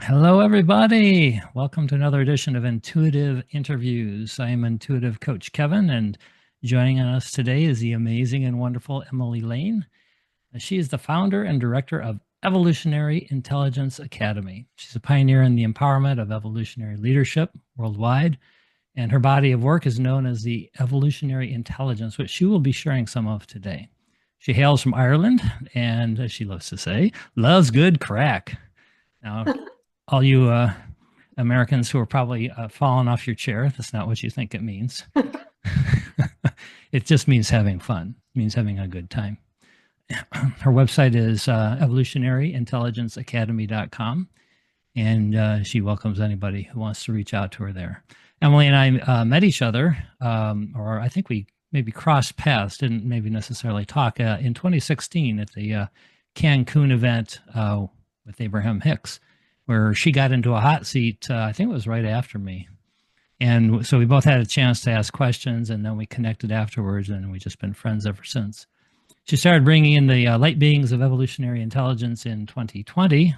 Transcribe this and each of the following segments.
Hello, everybody. Welcome to another edition of Intuitive Interviews. I am Intuitive Coach Kevin, and joining us today is the amazing and wonderful Emily Lane. She is the founder and director of Evolutionary Intelligence Academy. She's a pioneer in the empowerment of evolutionary leadership worldwide, and her body of work is known as the Evolutionary Intelligence, which she will be sharing some of today. She hails from Ireland, and as she loves to say, loves good craic. Now, all you Americans who are probably falling off your chair, that's not what you think it means. It just means having fun. It means having a good time. Her website is evolutionaryintelligenceacademy.com, and she welcomes anybody who wants to reach out to her there. Emily and I met each other, or I think we maybe crossed paths, didn't maybe necessarily talk, in 2016 at the Cancun event with Abraham Hicks, where she got into a hot seat. I think it was right after me. And so we both had a chance to ask questions, and then we connected afterwards, and we've just been friends ever since. She started bringing in the light beings of evolutionary intelligence in 2020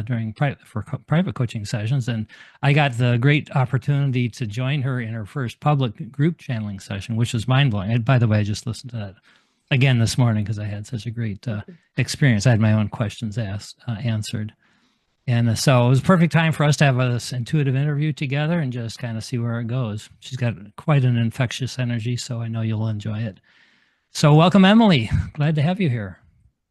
during private coaching sessions, and I got the great opportunity to join her in her first public group channeling session, which was mind-blowing. And by the way, I just listened to that again this morning because I had such a great experience. I had my own questions answered. And so it was a perfect time for us to have this intuitive interview together and just kind of see where it goes. She's got quite an infectious energy, so I know you'll enjoy it. So welcome, Emily. Glad to have you here.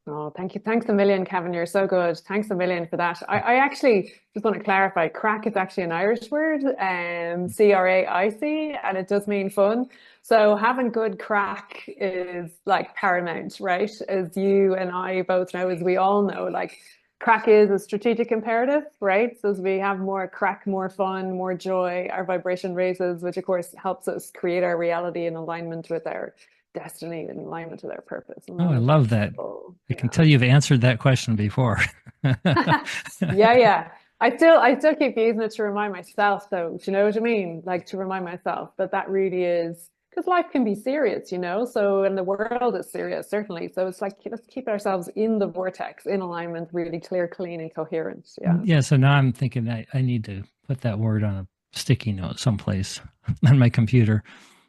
Oh, thank you. Thanks a million, Kevin. You're so good. Thanks a million for that. I actually just want to clarify, craic is actually an Irish word, craic, and it does mean fun. So having good craic is like paramount, right? As you and I both know, as we all know, like craic is a strategic imperative, right? So as we have more craic, more fun, more joy, our vibration raises, which of course helps us create our reality in alignment with our destiny, in alignment with our purpose. Oh, I love that. I can tell you've answered that question before. Yeah. I still keep using it to remind myself, though. Do you know what I mean? Like to remind myself that really is, because life can be serious, so, and the world is serious, certainly. So it's like, let's keep ourselves in the vortex, in alignment, really clear, clean, and coherent. Yeah. So now I'm thinking I need to put that word on a sticky note someplace on my computer.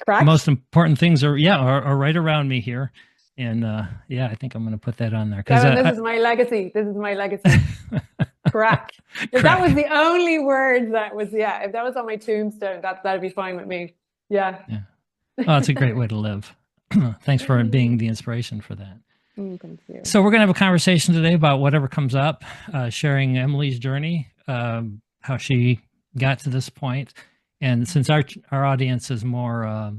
Correct. The most important things are right around me here. And I think I'm going to put that on there. This is my legacy. This is my legacy. Craic. If that was the only word that was, if that was on my tombstone, that'd be fine with me. Yeah. Oh, it's a great way to live. Thanks for being the inspiration for that. Thank you. So we're going to have a conversation today about whatever comes up, sharing Emily's journey, how she got to this point. And since our audience is more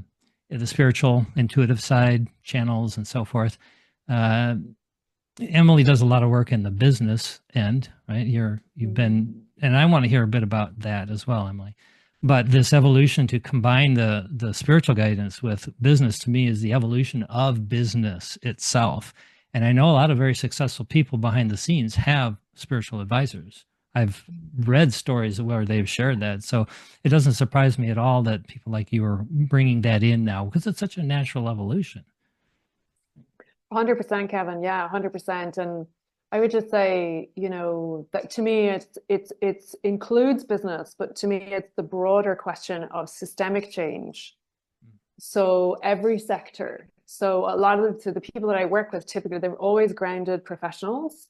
the spiritual, intuitive side, channels and so forth, Emily does a lot of work in the business end, right? You've been, and I want to hear a bit about that as well, Emily. But this evolution to combine the spiritual guidance with business, to me, is the evolution of business itself. And I know a lot of very successful people behind the scenes have spiritual advisors. I've read stories where they've shared that. So it doesn't surprise me at all that people like you are bringing that in now, because it's such a natural evolution. 100%, Kevin. Yeah, 100%. And I would just say, that to me, it includes business, but to me, it's the broader question of systemic change. So every sector. So a lot of the people that I work with, typically, they're always grounded professionals.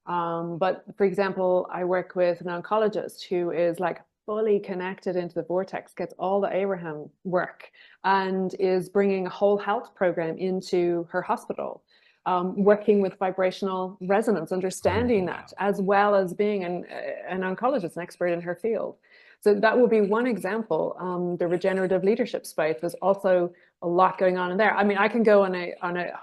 But for example, I work with an oncologist who is like fully connected into the vortex, gets all the Abraham work, and is bringing a whole health program into her hospital. Working with vibrational resonance, understanding that, as well as being an oncologist, an expert in her field. So that would be one example. The regenerative leadership space, there's also a lot going on in there. I mean, I can go on a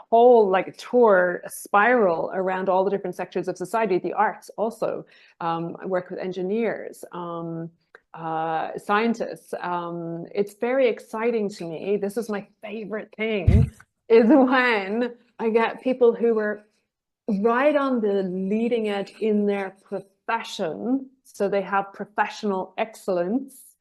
whole tour, a spiral around all the different sectors of society, the arts also. I work with engineers, scientists. It's very exciting to me. This is my favorite thing, is when I get people who are right on the leading edge in their profession. So they have professional excellence,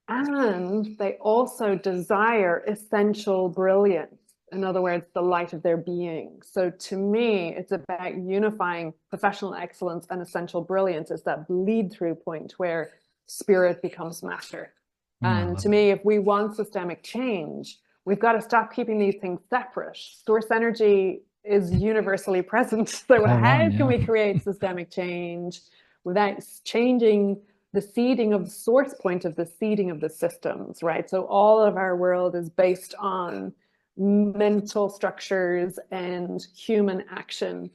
and they also desire essential brilliance. In other words, the light of their being. So to me, it's about unifying professional excellence and essential brilliance as that bleed through point where spirit becomes matter. And to me, if we want systemic change, we've got to stop keeping these things separate. Source energy is universally present. So how can we create systemic change without changing the seeding of the source point of the seeding of the systems, right? So all of our world is based on mental structures and human action.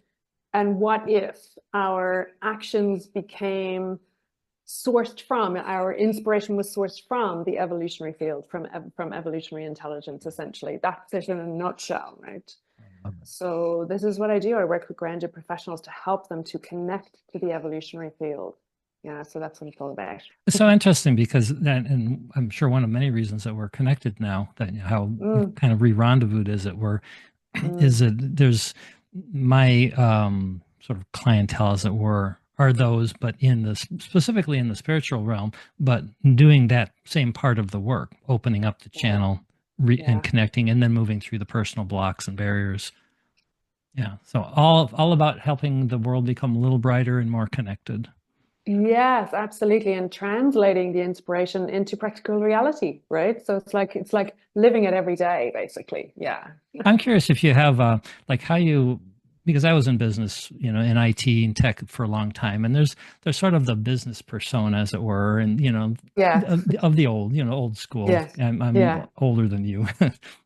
And what if our actions became sourced from, our inspiration was sourced from the evolutionary field, from evolutionary intelligence, essentially. That's it in a nutshell, right? So this is what I do. I work with grounded professionals to help them to connect to the evolutionary field. Yeah, so that's what it's all about. It's so interesting because that, and I'm sure one of many reasons that we're connected now, that how kind of re-rendezvoused, as it were, is that there's my sort of clientele, as it were, are those, but in the specifically in the spiritual realm, but doing that same part of the work, opening up the channel and connecting, and then moving through the personal blocks and barriers. Yeah, so all about helping the world become a little brighter and more connected. Yes, absolutely. And translating the inspiration into practical reality, right? So it's like living it every day, basically. Yeah. I'm curious if you have like how you, because I was in business, you know, in IT and tech for a long time, and there's sort of the business persona, as it were, and you know, of the old, you know, old school. Yeah. I'm older than you.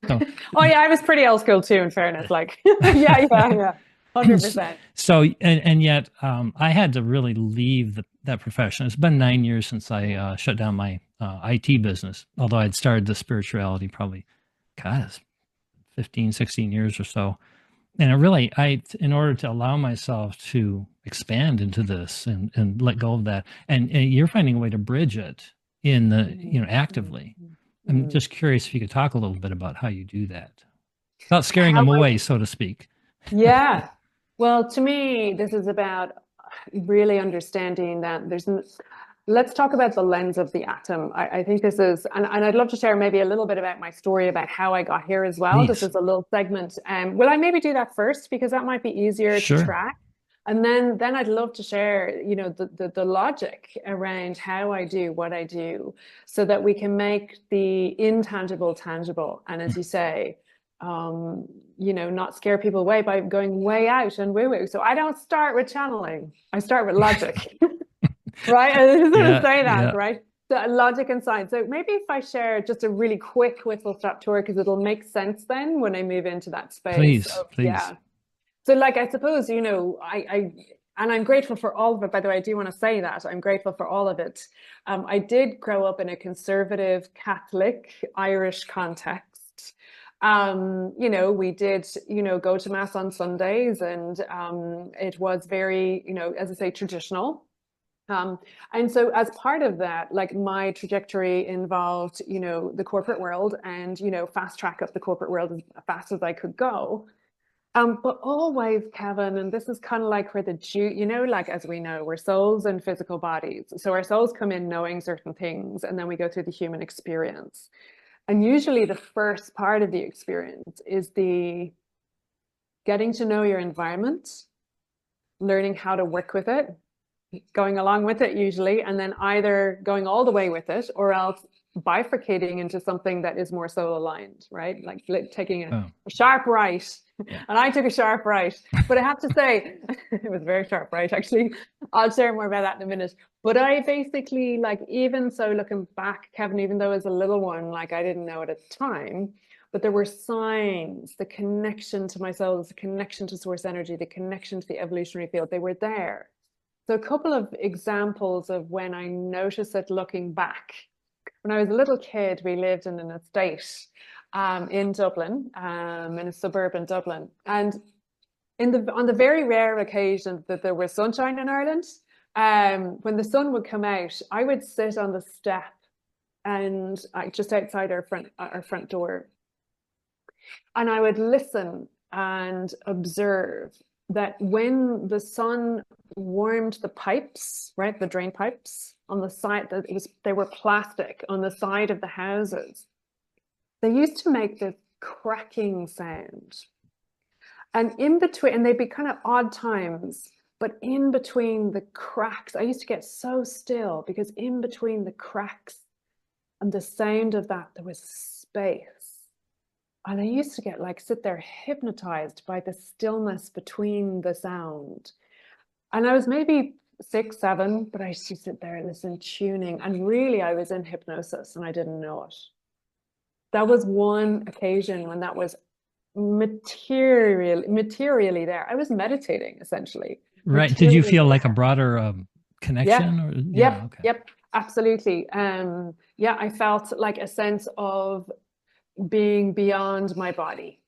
So, oh yeah, I was pretty old school too, in fairness. Like, yeah. 100%. So, and yet, I had to really leave that profession. It's been 9 years since I shut down my IT business, although I'd started the spirituality probably, God, 15, 16 years or so. And it really, in order to allow myself to expand into this and let go of that, and you're finding a way to bridge it in the, you know, actively. I'm just curious if you could talk a little bit about how you do that without scaring them away, so to speak. Yeah. Well, to me, this is about really understanding that let's talk about the lens of the atom. I think this is, and I'd love to share maybe a little bit about my story about how I got here as well. Please. This is a little segment. Will I maybe do that first, because that might be easier to track? And then I'd love to share, you know, the logic around how I do what I do, so that we can make the intangible tangible. And as you say, you know, not scare people away by going way out and woo-woo. So I don't start with channeling. I start with logic. Right? I just want to say that, right? So logic and science. So maybe if I share just a really quick whistle-stop tour, because it'll make sense then when I move into that space. Please. Yeah. So like, I suppose, you know, and I'm grateful for all of it. By the way, I do want to say that I'm grateful for all of it. I did grow up in a conservative Catholic Irish context. You know, we did, you know, go to mass on Sundays, and it was very, you know, as I say, traditional. And so as part of that, like, my trajectory involved, you know, the corporate world, and, you know, fast track up the corporate world as fast as I could go. But always, Kevin, and this is kind of like where you know, like, as we know, we're souls and physical bodies. So our souls come in knowing certain things, and then we go through the human experience. And usually the first part of the experience is the getting to know your environment, learning how to work with it, going along with it usually, and then either going all the way with it, or else bifurcating into something that is more soul aligned, right? Like taking a sharp right. And I took a sharp right, but I have to say, it was a very sharp right, actually. I'll share more about that in a minute. But I basically, like, even so, looking back, Kevin, even though as a little one, like, I didn't know it at the time, but there were signs, the connection to my soul, the connection to source energy, the connection to the evolutionary field, they were there. So a couple of examples of when I noticed it looking back. When I was a little kid, we lived in an estate in Dublin, in a suburb in Dublin. And on the very rare occasion that there was sunshine in Ireland, when the sun would come out, I would sit on the step and just outside our front door. And I would listen and observe that when the sun warmed the pipes, right, the drain pipes on the side, they were plastic on the side of the houses. They used to make this cracking sound. And in between, and they'd be kind of odd times, but in between the cracks, I used to get so still because in between the cracks and the sound of that, there was space. And I used to get like, sit there hypnotized by the stillness between the sound. And I was maybe 6, 7, but I used to sit there, listen, tuning. And really, I was in hypnosis and I didn't know it. That was one occasion when that was materially there. I was meditating essentially. Right. Did you feel Materially like a there. broader Yeah. connection or yeah, Yep. okay. Yep. Absolutely. Yeah, I felt like a sense of being beyond my body.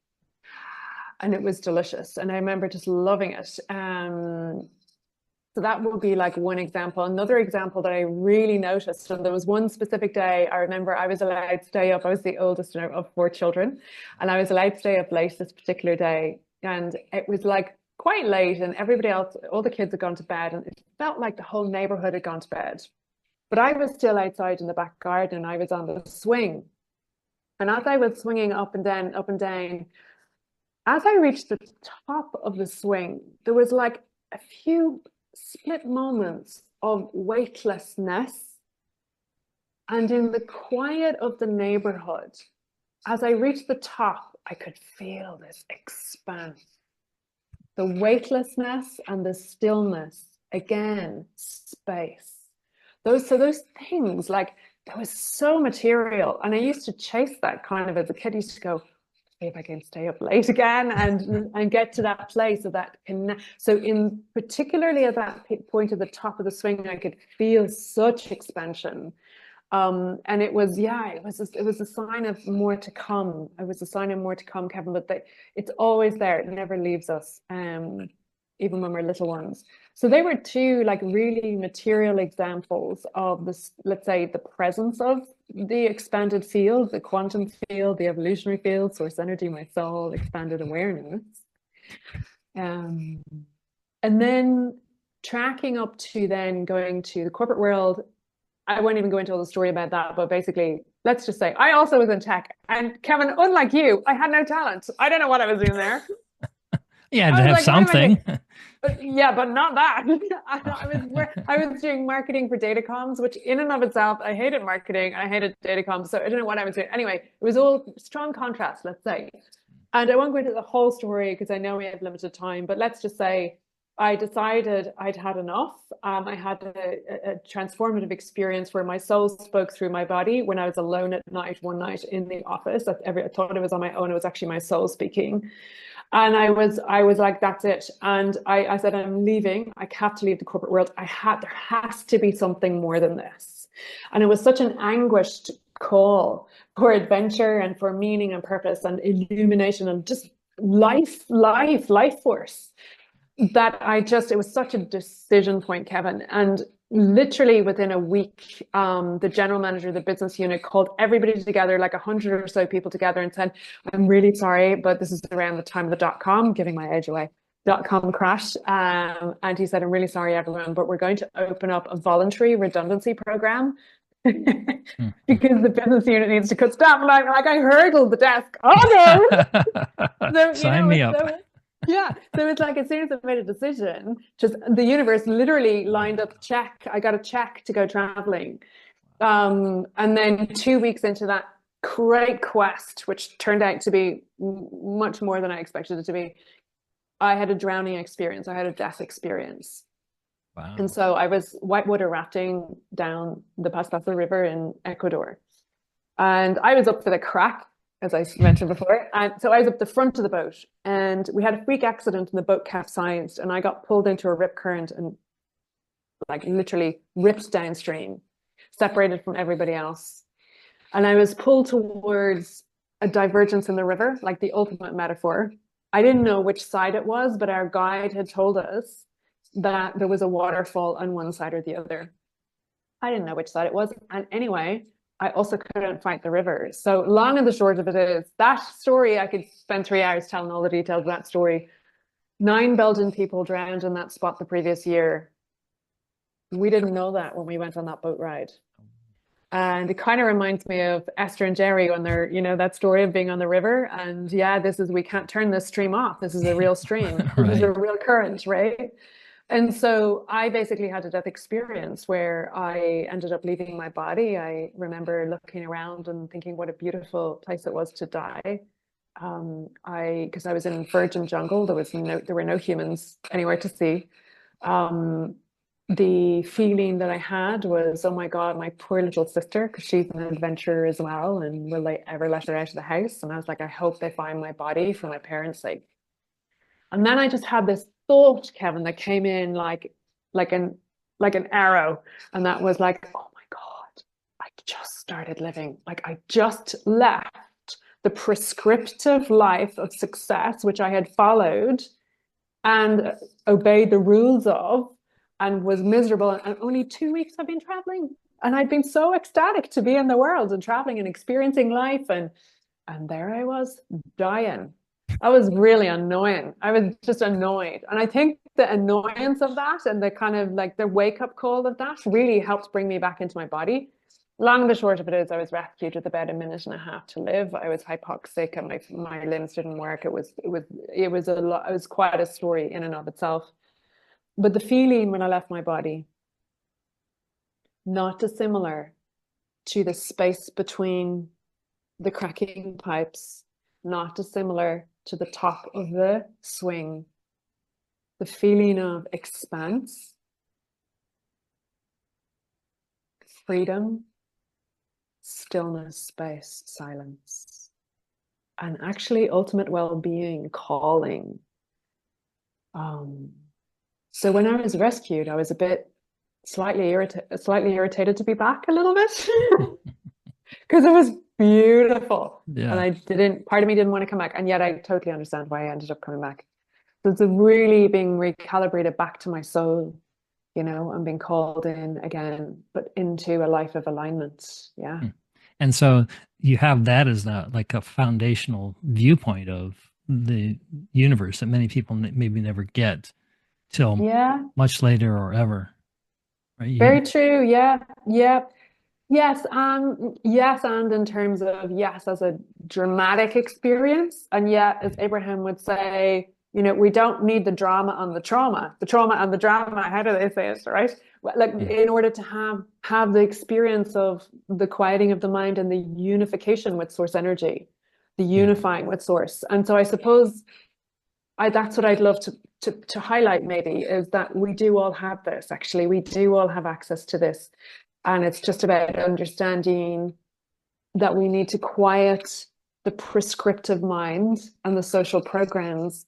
And it was delicious. And I remember just loving it. So that would be like one example. Another example that I really noticed, and there was one specific day, I remember I was allowed to stay up. I was the oldest of 4 children, and I was allowed to stay up late this particular day. And it was like quite late, and everybody else, all the kids had gone to bed, and it felt like the whole neighborhood had gone to bed. But I was still outside in the back garden, and I was on the swing. And as I was swinging up and down, as I reached the top of the swing, there was like a few split moments of weightlessness. And in the quiet of the neighborhood, as I reached the top, I could feel this expanse. The weightlessness and the stillness, again, space. Those things, like, that was so material. And I used to chase that kind of as a kid. I used to go, if I can stay up late again and get to that place of that connect. So in particularly at that point at the top of the swing, I could feel such expansion. And it was, yeah, it was a sign of more to come. It was a sign of more to come, Kevin, but it's always there. It never leaves us, even when we're little ones. So they were 2 like really material examples of this, let's say, the presence of the expanded field, the quantum field, the evolutionary field, source energy, my soul, expanded awareness. And then tracking up to then going to the corporate world. I won't even go into all the story about that, but basically, let's just say I also was in tech. And Kevin, unlike you, I had no talent. I don't know what I was doing there. You had I to was have like, what am I doing? something. Yeah, but not that. I was doing marketing for datacoms, which in and of itself, I hated marketing. I hated datacoms. So I didn't know what I was doing. Anyway, it was all strong contrast, let's say. And I won't go into the whole story because I know we have limited time, but let's just say I decided I'd had enough. I had a transformative experience where my soul spoke through my body when I was alone at night, one night in the office. I thought it was on my own. It was actually my soul speaking. And I was like, that's it. And I said, I'm leaving. I have to leave the corporate world. There has to be something more than this. And it was such an anguished call for adventure and for meaning and purpose and illumination and just life force that it was such a decision point, Kevin. And literally within a week, the general manager of the business unit called everybody together, like 100 or so people together, and said, I'm really sorry, but this is around the time of the .com, giving my age away, .com crash. And he said, I'm really sorry, everyone, but we're going to open up a voluntary redundancy program because the business unit needs to cut staff. And I hurdled the desk. Oh no! So, Sign me up. Yeah. So it's like, as soon as I made a decision, just the universe literally lined up check. I got a check to go traveling. And then 2 weeks into that great quest, which turned out to be much more than I expected it to be, I had a drowning experience. I had a death experience. Wow. And so I was whitewater rafting down the Pastaza River in Ecuador. And I was up for the crack, as I mentioned before. And so I was up the front of the boat, and we had a freak accident and the boat capsized, and I got pulled into a rip current and like literally ripped downstream, separated from everybody else. And I was pulled towards a divergence in the river, like the ultimate metaphor. I didn't know which side it was, but our guide had told us that there was a waterfall on one side or the other. I didn't know which side it was. And anyway, I also couldn't fight the river. So long and the short of it is, that story, I could spend 3 hours telling all the details of that story. 9 Belgian people drowned in that spot the previous year. We didn't know that when we went on that boat ride. And it kind of reminds me of Esther and Jerry when they're, that story of being on the river. And yeah, we can't turn this stream off. This is a real stream. This is a Right. real current, right? And so I basically had a death experience where I ended up leaving my body. I remember looking around and thinking what a beautiful place it was to die. Because I was in virgin jungle, there were no humans anywhere to see. Um, the feeling that I had was, oh my God, my poor little sister, because she's an adventurer as well, and will they ever let her out of the house? And I was like, I hope they find my body for my parents' sake. And then I just had this thought, Kevin, that came in like an like an arrow. And that was like, oh my God, I just started living. Like I just left the prescriptive life of success, which I had followed and obeyed the rules of and was miserable. And only 2 weeks I've been traveling. And I'd been so ecstatic to be in the world and traveling and experiencing life. And there I was dying. I was really annoying. I was just annoyed. And I think the annoyance of that and the kind of like the wake up call of that really helped bring me back into my body. Long and the short of it is I was rescued with about a minute and a half to live. I was hypoxic and my limbs didn't work. It was quite a story in and of itself. But the feeling when I left my body, not dissimilar to the space between the cracking pipes, not dissimilar to the top of the swing, the feeling of expanse, freedom, stillness, space, silence, and actually ultimate well-being calling. So when I was rescued, I was a bit slightly irritated to be back a little bit because it was beautiful. Yeah. And part of me didn't want to come back. And yet I totally understand why I ended up coming back. So it's really being recalibrated back to my soul, and being called in again, but into a life of alignment. Yeah. And so you have that as like a foundational viewpoint of the universe that many people maybe never get till Yeah. much later or ever, right? Very true. Yeah. Yeah. Yes, and in terms of yes, as a dramatic experience, and yet, as Abraham would say, we don't need the drama on the trauma and the drama. How do they say it, right? Like Yeah. in order to have the experience of the quieting of the mind and the unification with source energy, the Yeah. unifying with source. And so I suppose that's what I'd love to highlight maybe is that we do all have this. Actually, we do all have access to this. And it's just about understanding that we need to quiet the prescriptive mind and the social programs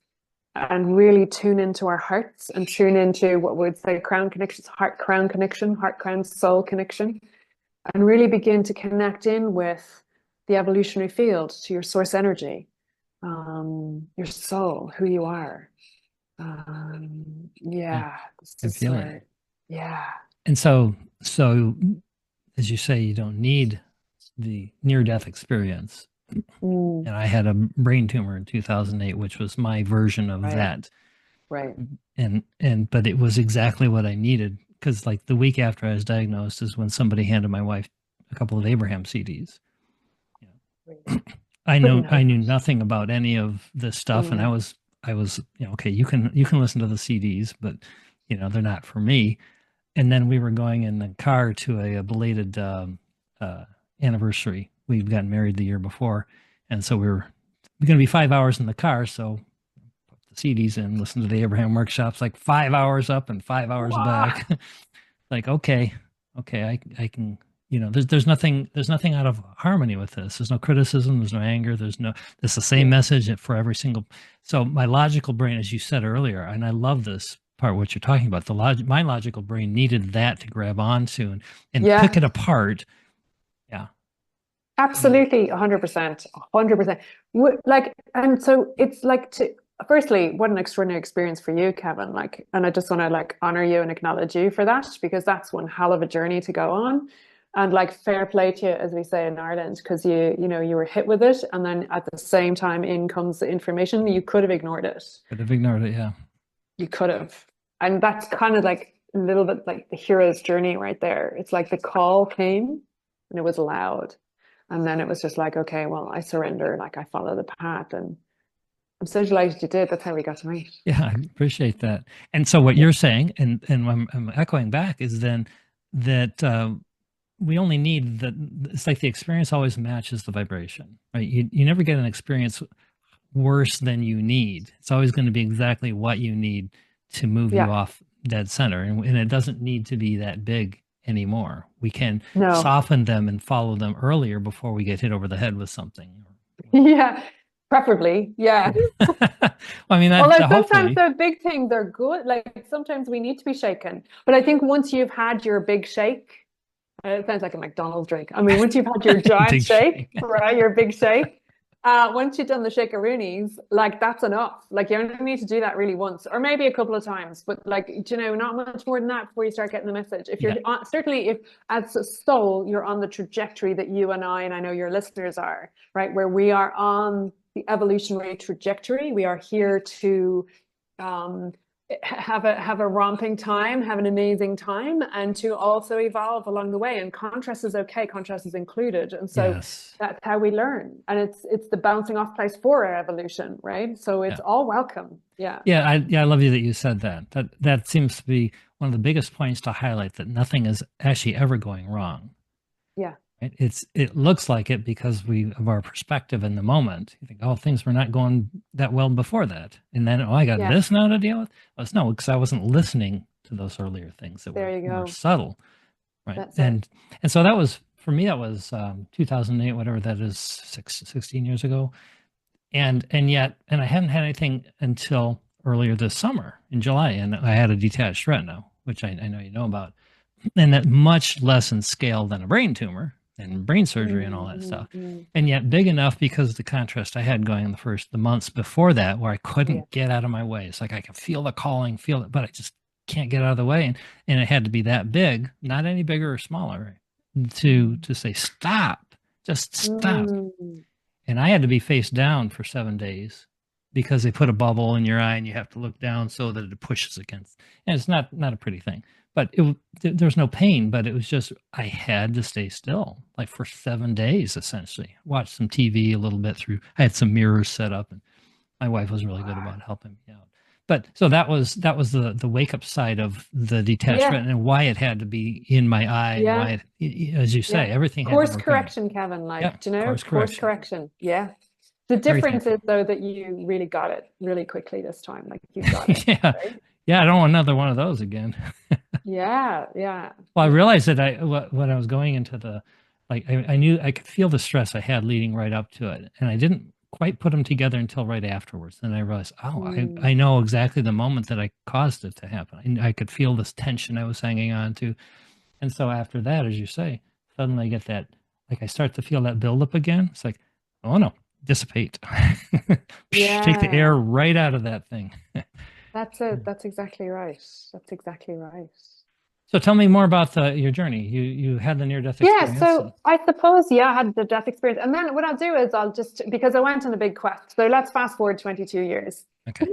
and really tune into our hearts and tune into what we would say crown connections, heart crown connection, heart crown soul connection, and really begin to connect in with the evolutionary field to your source energy, your soul, who you are. Yeah. Yeah, this I is feel it. where, yeah. And so as you say, you don't need the near-death experience. Mm, And I had a brain tumor in 2008, which was my version of right, that. right. But it was exactly what I needed because like the week after I was diagnosed is when somebody handed my wife a couple of Abraham CDs. Really. Couldn't I have. knew nothing about any of this stuff, and Mm, I was okay. You can listen to the CDs, but they're not for me. And then we were going in the car to a belated anniversary. We've gotten married the year before, and so we were going to be 5 hours in the car. So put the CDs in, listen to the Abraham workshops, like 5 hours up and 5 hours wow. back. Like okay, I can. There's nothing out of harmony with this. There's no criticism. There's no anger. It's the same Yeah. message for every single. So my logical brain, as you said earlier, and I love this part, what you're talking about, my logical brain needed that to grab onto and pick Yeah, it apart. Yeah. Mm. absolutely. 100%. 100%. Like, and so it's like firstly, what an extraordinary experience for you, Kevin. Like, and I just want to like honor you and acknowledge you for that because that's one hell of a journey to go on. And like fair play to you, as we say in Ireland, because you were hit with it, and then at the same time in comes the information. You could have ignored it. Could have ignored it. Yeah. You could have. And that's kind of like a little bit like the hero's journey right there. It's like the call came, and it was loud. And then it was just like, okay, well, I surrender, like I follow the path. And I'm so delighted you did. That's how we got to meet. Yeah, I appreciate that. And so what Yeah. you're saying, and I'm echoing back, is then that we only need that. It's like the experience always matches the vibration, right? You never get an experience worse than you need. It's always going to be exactly what you need to move you Yeah. off dead center. And it doesn't need to be that big anymore. We can No. soften them and follow them earlier before we get hit over the head with something. Yeah. Preferably. Yeah. Well, I mean, that Although sometimes hopefully. the big things are good. Like sometimes we need to be shaken. But I think once you've had your big shake, it sounds like a McDonald's drink. I mean, once you've had your giant Big shake, shake. right, your big shake, once you've done the shakeroonies, like that's enough. Like you only need to do that really once, or maybe a couple of times, but like you know, not much more than that before you start getting the message. If you're Yeah. certainly if as a soul you're on the trajectory that you and I know your listeners are, right, where we are on the evolutionary trajectory, we are here to um, have a romping time, have an amazing time, and to also evolve along the way. And contrast is okay, contrast is included. And so Yes. that's how we learn. And it's the bouncing off place for our evolution, right? So Yeah. it's all welcome. Yeah. Yeah, I love you that you said that. That seems to be one of the biggest points to highlight, that nothing is actually ever going wrong. Yeah. It looks like it because we of our perspective in the moment. You think, oh, things were not going that well before that, and then, oh, I got Yeah. this now to deal with. Well, it's no, because I wasn't listening to those earlier things that There were you more go. subtle, right? That's it. And so that was for me. That was 2008, whatever that is, 16 years ago. And yet, and I hadn't had anything until earlier this summer in July, and I had a detached retina, which I know you know about, and that much less in scale than a brain tumor and brain surgery and all that stuff, Mm-hmm. and yet big enough because of the contrast I had going in the months before that, where I Yeah. couldn't get out of my way. It's like I can feel the calling, feel it, but I just can't get out of the way, and it had to be that big, not any bigger or smaller, to say stop, just stop. Mm. And I had to be face down for 7 days because they put a bubble in your eye and you have to look down so that it pushes against. And it's not a pretty thing. But there was no pain, but it was just I had to stay still, like for 7 days essentially. Watch some TV a little bit through. I had some mirrors set up, and my wife was really good about helping me out. But so that was the wake up side of the detached Yeah. retina, and why it had to be in my eye, and Yeah. why as you say, Yeah. everything had to Course work out. correction, Kevin. Yeah, Like, do you know, course course correction. correction. Yeah. The Very difference thankful. is though that you really got it really quickly this time. Like you got it, Yeah. right? Yeah, I don't want another one of those again. Yeah, yeah, Well, I yeah. realized that when I was going into the, like, I knew I could feel the stress I had leading right up to it, and I didn't quite put them together until right afterwards. Then I realized, oh, I Mm. know exactly the moment that I caused it to happen. I could feel this tension I was hanging on to, and so after that, as you say, suddenly I get that, like, I start to feel that buildup again. It's like, oh no, dissipate, take the air Yeah, right out of that thing. that's it. That's exactly right. That's exactly right. So tell me more about your journey. You had the near death Yeah, experience, so and I suppose, yeah, I had the death experience. And then what I'll do is I'll just, because I went on a big quest. So let's fast forward 22 years. okay.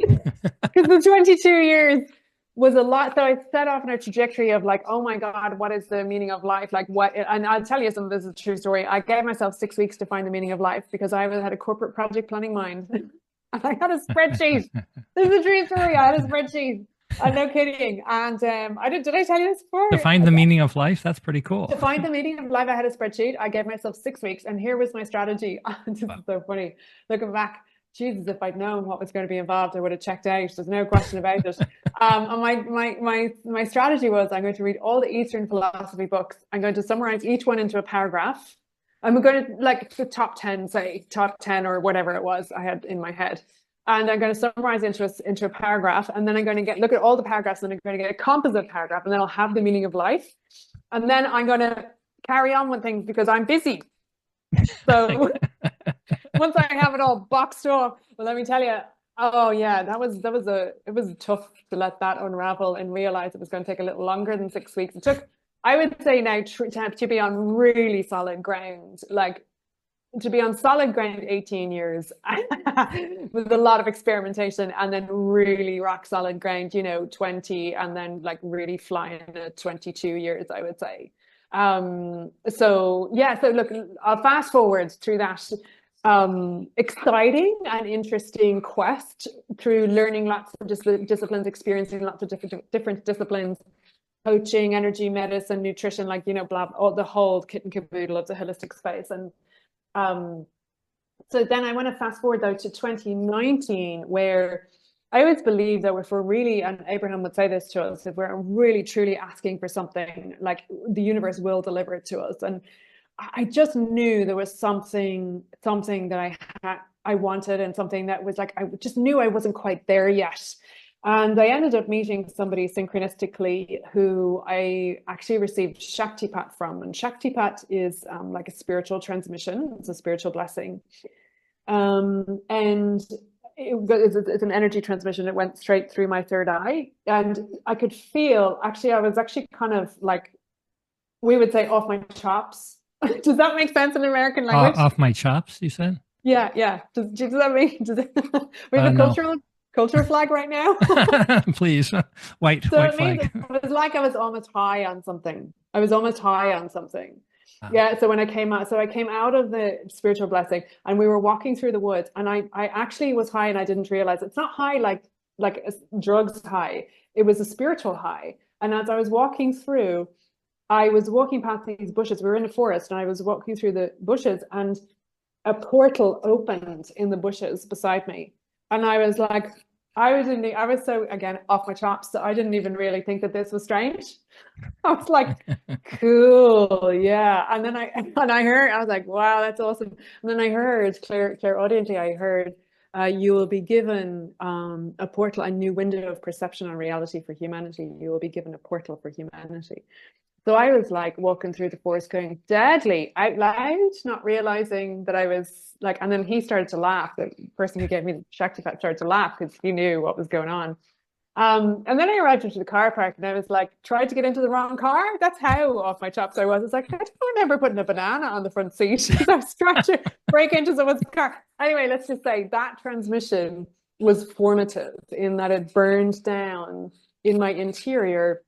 Because the 22 years was a lot. So I set off on a trajectory of like, oh my God, what is the meaning of life? Like what, and I'll tell you some of this is a true story. I gave myself 6 weeks to find the meaning of life because I had a corporate project planning mind. And I had a spreadsheet. This is a true story. I had a spreadsheet. No kidding. And did I tell you this To before? find the meaning of life, that's pretty To cool. find the meaning of life, I had a spreadsheet. I gave myself 6 weeks, and here was my strategy. This is Wow. so funny. Looking back, Jesus, if I'd known what was going to be involved, I would have checked out. There's no question about it. And my strategy was I'm going to read all the Eastern philosophy books. I'm going to summarize each one into a paragraph. I'm going to like the top 10, say top 10 or whatever it was I had in my head. And I'm going to summarize into a paragraph. And then I'm going to look at all the paragraphs, and I'm going to get a composite paragraph, and then I'll have the meaning of life. And then I'm going to carry on with things because I'm busy. So once I have it all boxed off, well, let me tell you, oh yeah, it was tough to let that unravel and realize it was going to take a little longer than 6 weeks. It took, I would say now, to be on really solid ground, like to be on solid ground 18 years with a lot of experimentation, and then really rock solid ground, 20, and then like really flying at 22 years, I would say. So yeah, so look, I'll fast forward through that exciting and interesting quest through learning lots of disciplines, experiencing lots of different disciplines, coaching, energy medicine, nutrition, like, you know, blah, all the whole kit and caboodle of the holistic space. And so then I want to fast forward though to 2019, where I always believe that if we're really, and Abraham would say this to us, if we're really truly asking for something, like the universe will deliver it to us. And I just knew there was something that I wanted, and something that was like, I just knew I wasn't quite there yet. And I ended up meeting somebody synchronistically who I actually received Shaktipat from. And Shaktipat is like a spiritual transmission. It's a spiritual blessing. And it's an energy transmission. It went straight through my third eye. And I could feel, actually, I was actually kind of like, we would say off my chops. Does that make sense in American language? Off my chops, you said? Yeah, yeah. Does that mean, we have a No. cultural flag right now? Please. White So it means flag. it was like I was almost high on something. I was almost high on something. Yeah, so when I came out, I came out of the spiritual blessing, and we were walking through the woods, and I actually was high and I didn't realize. It's not high like a drugs high. It was a spiritual high. And as I was walking through, I was walking past these bushes. We were in a forest, and I was walking through the bushes, and a portal opened in the bushes beside me. And I was like, I was so, again, off my chops, that I didn't even really think that this was strange. I was like, cool, yeah. And then I heard, I was like, wow, that's awesome. And then I heard, clairaudiently, I heard, you will be given a portal, a new window of perception on reality for humanity. You will be given a portal for humanity. So I was like walking through the forest going deadly out loud, not realizing that I was like, and then he started to laugh. The person who gave me the Shaktipat started to laugh because he knew what was going on. And then I arrived into the car park, and I was like, tried to get into the wrong car. That's how off my chops I was. It's like, I don't remember putting a banana on the front seat. I was trying to break into someone's car. Anyway, let's just say that transmission was formative in that it burned down in my interior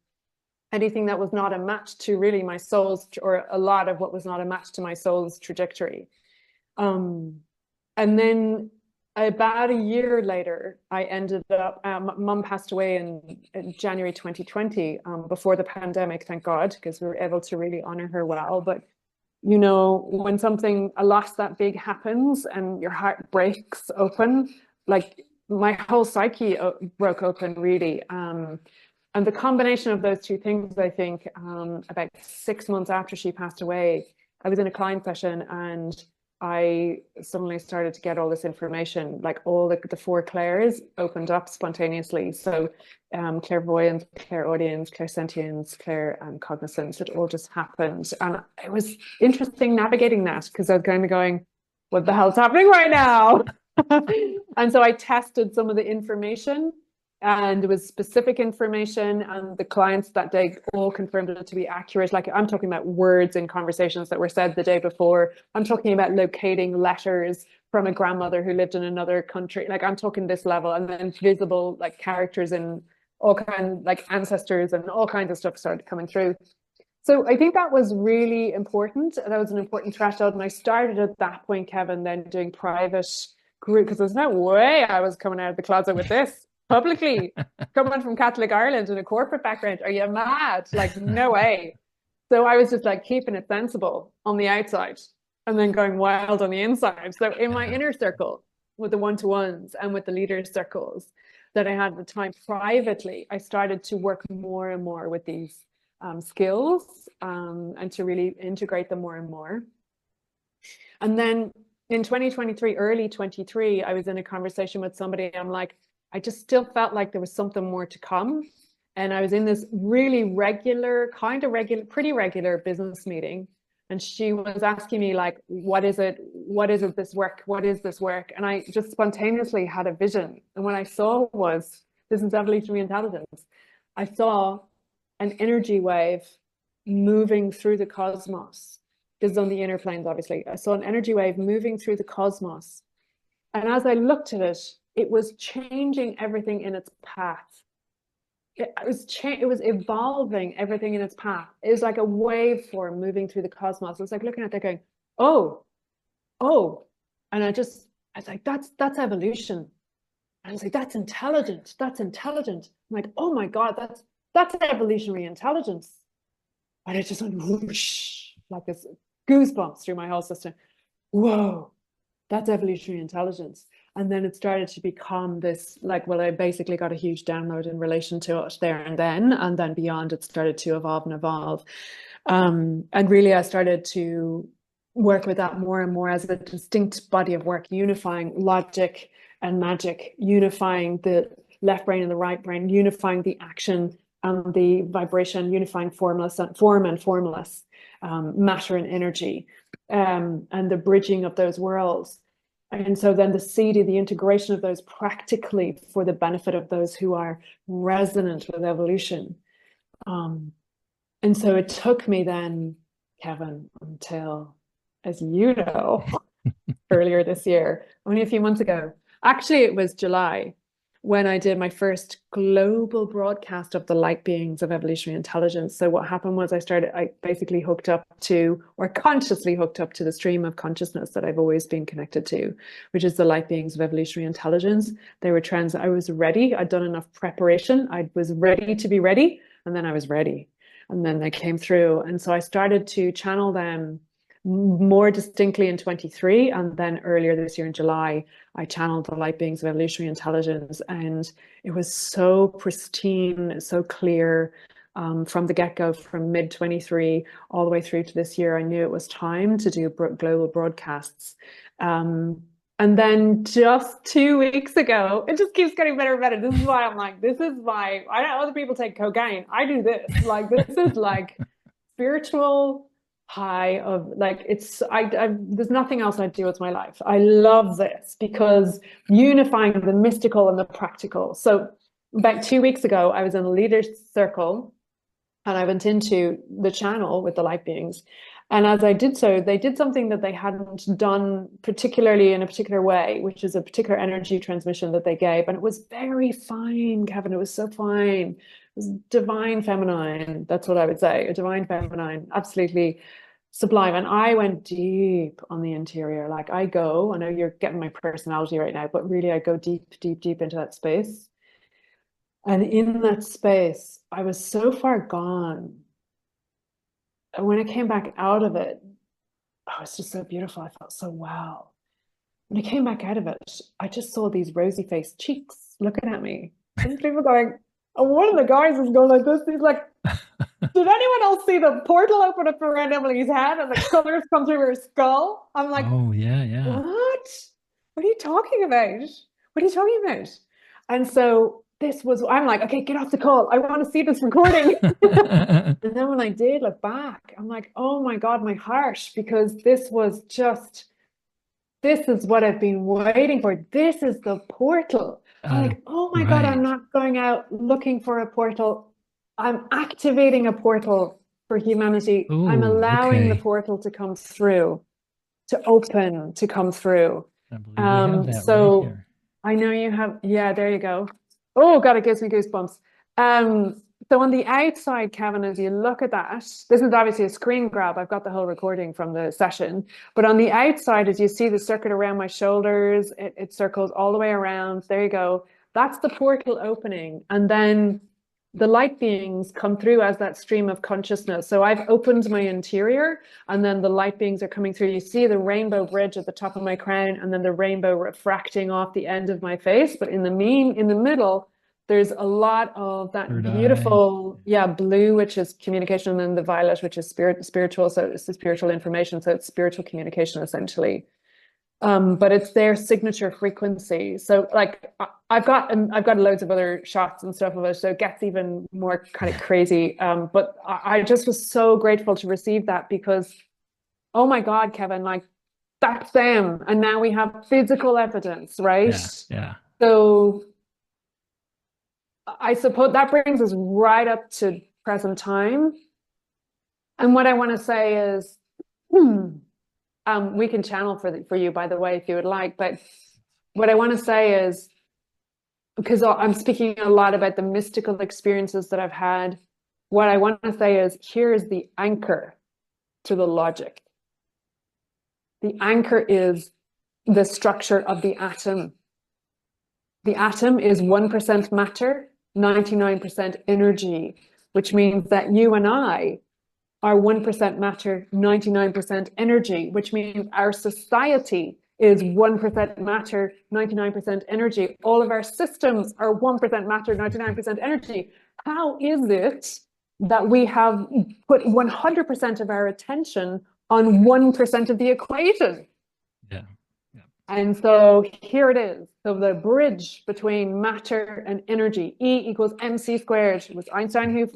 anything that was not a match to really my soul's, or a lot of what was not a match to my soul's trajectory. And then about a year later, I ended up, mum passed away in January 2020, before the pandemic, thank God, because we were able to really honor her well. But, you know, when a loss that big happens and your heart breaks open, like my whole psyche broke open, really. And the combination of those two things, I think, about 6 months after she passed away, I was in a client session, and I suddenly started to get all this information, like all the four clairs opened up spontaneously. So clairvoyance, clairaudience, clairsentience, clair and cognizance, it all just happened. And it was interesting navigating that, because I was kind of going, what the hell's happening right now? And so I tested some of the information, and it was specific information, and the clients that day all confirmed it to be accurate. Like, I'm talking about words in conversations that were said the day before. I'm talking about locating letters from a grandmother who lived in another country. Like, I'm talking this level, and then visible like characters and all kinds, like ancestors and all kinds of stuff started coming through. So I think that was really important. That was an important threshold. And I started at that point, Kevin, then doing private group, because there's no way I was coming out of the closet with this publicly, coming from Catholic Ireland in a corporate background. Are you mad? Like, no way. So I was just like keeping it sensible on the outside, and then going wild on the inside. So in my inner circle, with the one-to-ones and with the leaders circles that I had at the time privately, I started to work more and more with these skills, and to really integrate them more and more. And then in 2023, early 23, I was in a conversation with somebody. I'm like, I just still felt like there was something more to come. And I was in this really regular, pretty regular business meeting. And she was asking me, like, what is it? What is it, this work? What is this work? And I just spontaneously had a vision. And what I saw was, this is evolutionary intelligence. I saw an energy wave moving through the cosmos. This is on the inner planes, obviously. I saw an energy wave moving through the cosmos. And as I looked at it, it was changing everything in its path. it was evolving everything in its path. It was like a waveform moving through the cosmos. It was like looking at that going, oh, oh. And I was like, that's evolution. And I was like, that's intelligent. That's intelligent. I'm like, oh my God, that's evolutionary intelligence. And it just went whoosh, like this goosebumps through my whole system. Whoa, that's evolutionary intelligence. And then it started to become this, like, well, I basically got a huge download in relation to it there and then beyond it started to evolve and evolve. And really I started to work with that more and more as a distinct body of work, unifying logic and magic, unifying the left brain and the right brain, unifying the action and the vibration, unifying formless and form and formless, matter and energy, and the bridging of those worlds. And so then the seed, the integration of those practically for the benefit of those who are resonant with evolution. And so it took me then, Kevin, until, as you know, earlier this year, only a few months ago, actually it was July, when I did my first global broadcast of the light beings of evolutionary intelligence. So what happened was I basically hooked up to, or consciously hooked up to, the stream of consciousness that I've always been connected to, which is the light beings of evolutionary intelligence. They were I was ready. I'd done enough preparation. I was ready to be ready. And then I was ready. And then they came through. And so I started to channel them more distinctly in 23, and then earlier this year in July I channeled the light beings of evolutionary intelligence, and it was so pristine, so clear, from the get-go, from mid 23 all the way through to this year. I knew it was time to do global broadcasts, and then just 2 weeks ago, it just keeps getting better and better. This is why I'm like, this is why I know other people take cocaine, I do this. Like, this is like spiritual high of, like, it's there's nothing else I do with my life. I love this because unifying the mystical and the practical. So about 2 weeks ago, I was in a leaders circle and I went into the channel with the light beings. And as I did so, they did something that they hadn't done particularly in a particular way, which is a particular energy transmission that they gave. And it was very fine, Kevin. It was so fine. It was divine feminine. That's what I would say. A divine feminine, absolutely sublime. And I went deep on the interior. Like, I know you're getting my personality right now, but really I go deep, deep, deep into that space. And in that space, I was so far gone. And when I came back out of it, oh, it was just so beautiful. I felt so well. When I came back out of it, I just saw these rosy-faced cheeks looking at me. And people going, and one of the guys was going like this. He's like, did anyone else see the portal open up around Emily's head and the colors come through her skull? I'm like, oh, yeah. What? What are you talking about? What are you talking about? And so I'm like, okay, get off the call. I want to see this recording. And then when I did look back, I'm like, oh my God, my heart, because this is what I've been waiting for. This is the portal. I'm like, oh my God, I'm not going out looking for a portal. I'm activating a portal for humanity. Ooh, I'm allowing the portal to come through, to open, to come through. I believe we have that so right here. I know you have, yeah, there you go. Oh God, it gives me goosebumps. So on the outside, Kevin, as you look at that, this is obviously a screen grab. I've got the whole recording from the session, but on the outside, as you see the circuit around my shoulders, it circles all the way around. There you go. That's the portal opening. And then the light beings come through as that stream of consciousness. So I've opened my interior, and then the light beings are coming through. You see the rainbow bridge at the top of my crown, and then the rainbow refracting off the end of my face. But in the middle, there's a lot of that Third beautiful, blue, which is communication, and then the violet, which is spiritual. So it's the spiritual information. So it's spiritual communication, essentially. But it's their signature frequency. So like I've got loads of other shots and stuff of it, so it gets even more kind of crazy. But I just was so grateful to receive that, because, oh my God, Kevin, like, that's them. And now we have physical evidence, right? Yeah. So I suppose that brings us right up to present time. And what I want to say is, we can channel for you, by the way, if you would like. But what I want to say is, because I'm speaking a lot about the mystical experiences that I've had. What I want to say is here is the anchor to the logic. The anchor is the structure of the atom. The atom is 1% matter, 99% energy, which means that you and I are 1% matter, 99% energy, which means our society is 1% matter, 99% energy. All of our systems are 1% matter, 99% energy. How is it that we have put 100% of our attention on 1% of the equation? Yeah. Yeah. And so here it is. So the bridge between matter and energy, E equals mc squared. It was Einstein who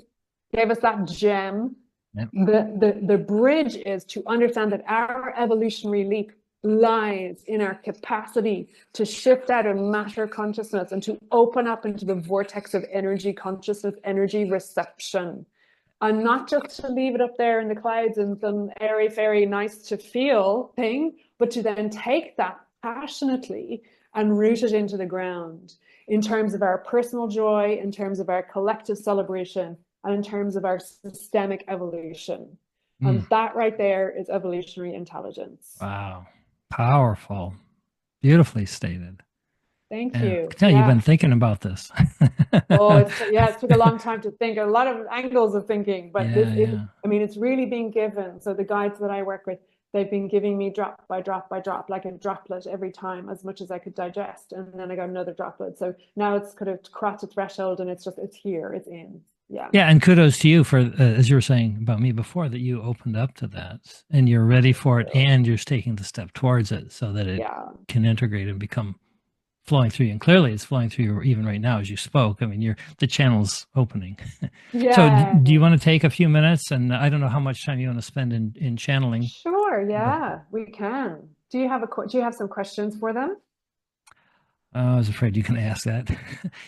gave us that gem. Yep. The bridge is to understand that our evolutionary leap lies in our capacity to shift out of matter consciousness and to open up into the vortex of energy consciousness, energy reception. And not just to leave it up there in the clouds in some airy fairy nice to feel thing, but to then take that passionately and root it into the ground in terms of our personal joy, in terms of our collective celebration, and in terms of our systemic evolution. And that right there is evolutionary intelligence. Wow. Powerful. Beautifully stated. Thank Yeah. I you. can tell you've been thinking about this. Oh, it took a long time to think, a lot of angles of thinking, but this is, Yeah. I mean, it's really being given. So the guides that I work with, they've been giving me drop by drop by drop, like a droplet every time, as much as I could digest. And then I got another droplet. So now it's kind of crossed a threshold and it's here, it's in. Yeah. Yeah, and kudos to you for, as you were saying about me before, that you opened up to that and you're ready for it and you're taking the step towards it so that it can integrate and become flowing through you. And clearly it's flowing through you even right now as you spoke. I mean, the channel's opening. So do you want to take a few minutes? And I don't know how much time you want to spend in channeling. Sure, yeah, we can. Do you have some questions for them? I was afraid you can ask that.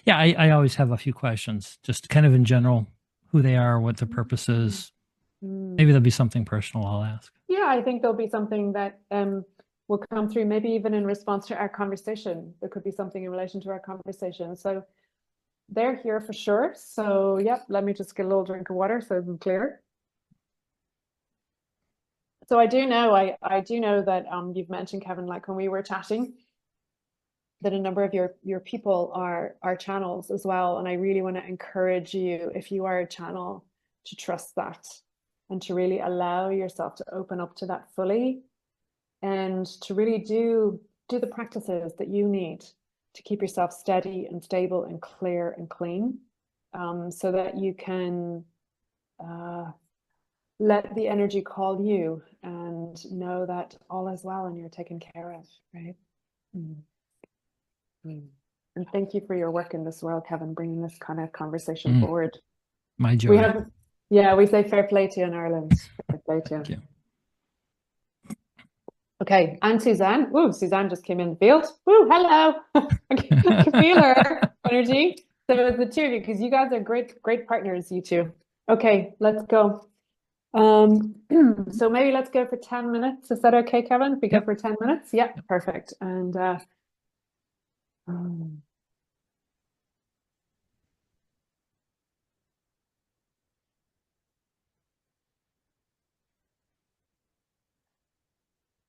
Yeah, I always have a few questions, just kind of in general, who they are, what the purpose is. Maybe there'll be something personal I'll ask. Yeah, I think there'll be something that will come through, maybe even in response to our conversation. There could be something in relation to our conversation. So they're here for sure. So yep, let me just get a little drink of water so I'm clear. So I do know that you've mentioned, Kevin, like when we were chatting, that a number of your people are channels as well. And I really want to encourage you, if you are a channel, to trust that and to really allow yourself to open up to that fully and to really do the practices that you need to keep yourself steady and stable and clear and clean, so that you can let the energy call you and know that all is well and you're taken care of, right? And thank you for your work in this world, Kevin, bringing this kind of conversation forward. My joy. We say fair play to you in Ireland. Fair play to you. Thank you. Okay, and Suzanne. Ooh, Suzanne just came in the field. Ooh, hello. I can feel her energy. So it's the two of you, because you guys are great partners, you two. Okay, let's go. So maybe let's go for 10 minutes. Is that okay, Kevin? We go for 10 minutes? Yeah, perfect. And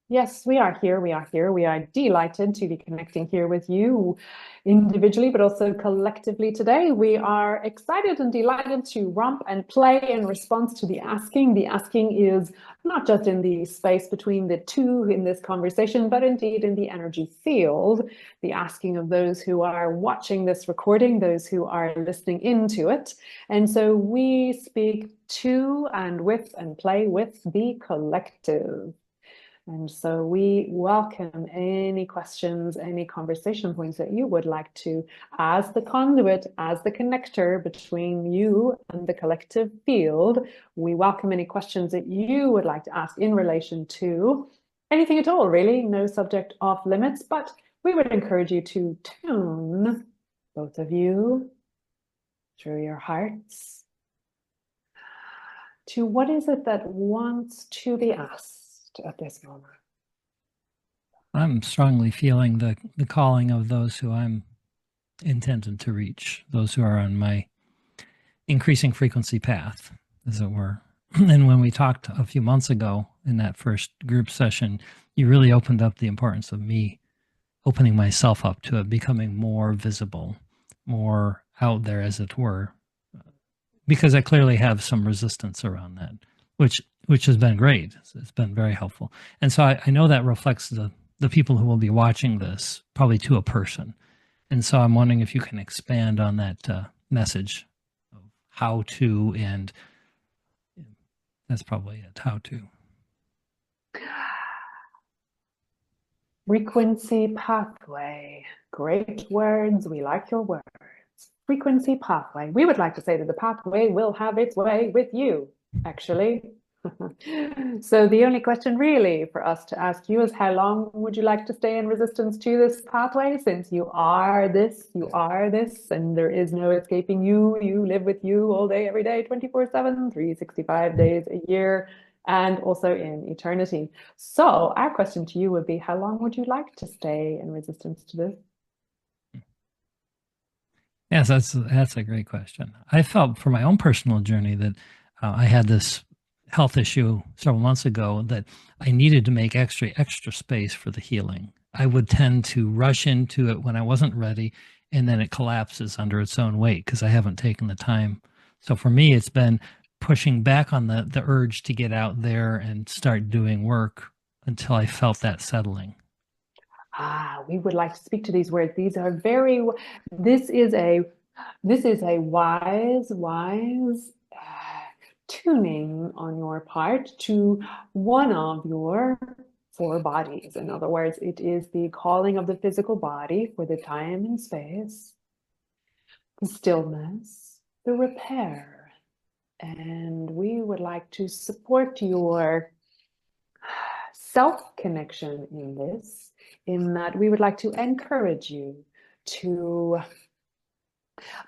yes, we are here. We are here. We are delighted to be connecting here with you individually, but also collectively today. We are excited and delighted to romp and play in response to the asking. The asking is not just in the space between the two in this conversation, but indeed in the energy field. The asking of those who are watching this recording, those who are listening into it. And so we speak to and with and play with the collective. And so we welcome any questions, any conversation points that you would like to, as the conduit, as the connector between you and the collective field. We welcome any questions that you would like to ask in relation to anything at all, really, no subject off limits, but we would encourage you to tune, both of you, through your hearts, to what is it that wants to be asked at this moment. I'm strongly feeling the calling of those who I'm intended to reach, those who are on my increasing frequency path, as it were. And when we talked a few months ago in that first group session, you really opened up the importance of me opening myself up to it, becoming more visible, more out there, as it were, because I clearly have some resistance around that, which has been great. It's been very helpful. And so I know that reflects the people who will be watching this probably to a person. And so I'm wondering if you can expand on that message of how to, and that's probably it, how to. Frequency pathway. Great words. We like your words. Frequency pathway. We would like to say that the pathway will have its way with you, actually. So the only question really for us to ask you is, how long would you like to stay in resistance to this pathway? Since you are this, and there is no escaping you. You live with you all day, every day, 24/7, 365 days a year, and also in eternity. So our question to you would be, how long would you like to stay in resistance to this? Yes, that's a great question. I felt for my own personal journey that I had this health issue several months ago that I needed to make extra space for the healing. I would tend to rush into it when I wasn't ready, and then it collapses under its own weight because I haven't taken the time. So for me, it's been pushing back on the urge to get out there and start doing work until I felt that settling. We would like to speak to these words. These are very, this is a wise tuning on your part to one of your four bodies. In other words, it is the calling of the physical body for the time and space, the stillness, the repair. And we would like to support your self-connection in this, in that we would like to encourage you to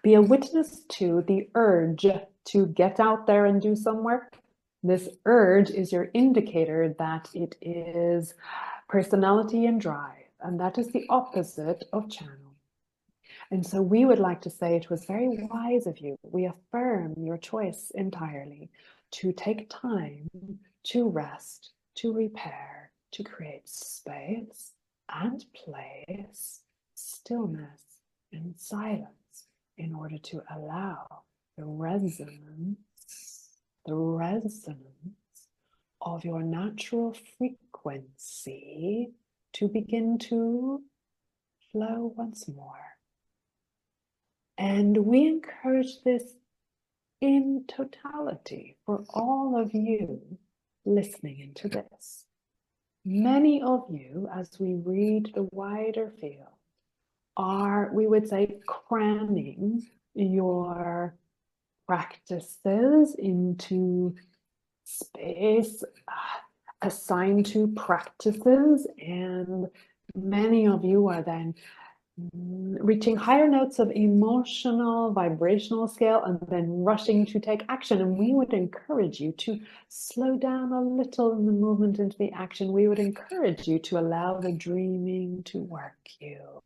be a witness to the urge to get out there and do some work. This urge is your indicator that it is personality and drive, and that is the opposite of channel. And so we would like to say it was very wise of you. We affirm your choice entirely to take time to rest, to repair, to create space and place, stillness and silence, in order to allow the resonance of your natural frequency to begin to flow once more. And we encourage this in totality for all of you listening into this. Many of you, as we read the wider field, are, we would say, cramming your practices into space assigned to practices, and many of you are then reaching higher notes of emotional, vibrational scale, and then rushing to take action. And we would encourage you to slow down a little in the movement into the action. We would encourage you to allow the dreaming to work you.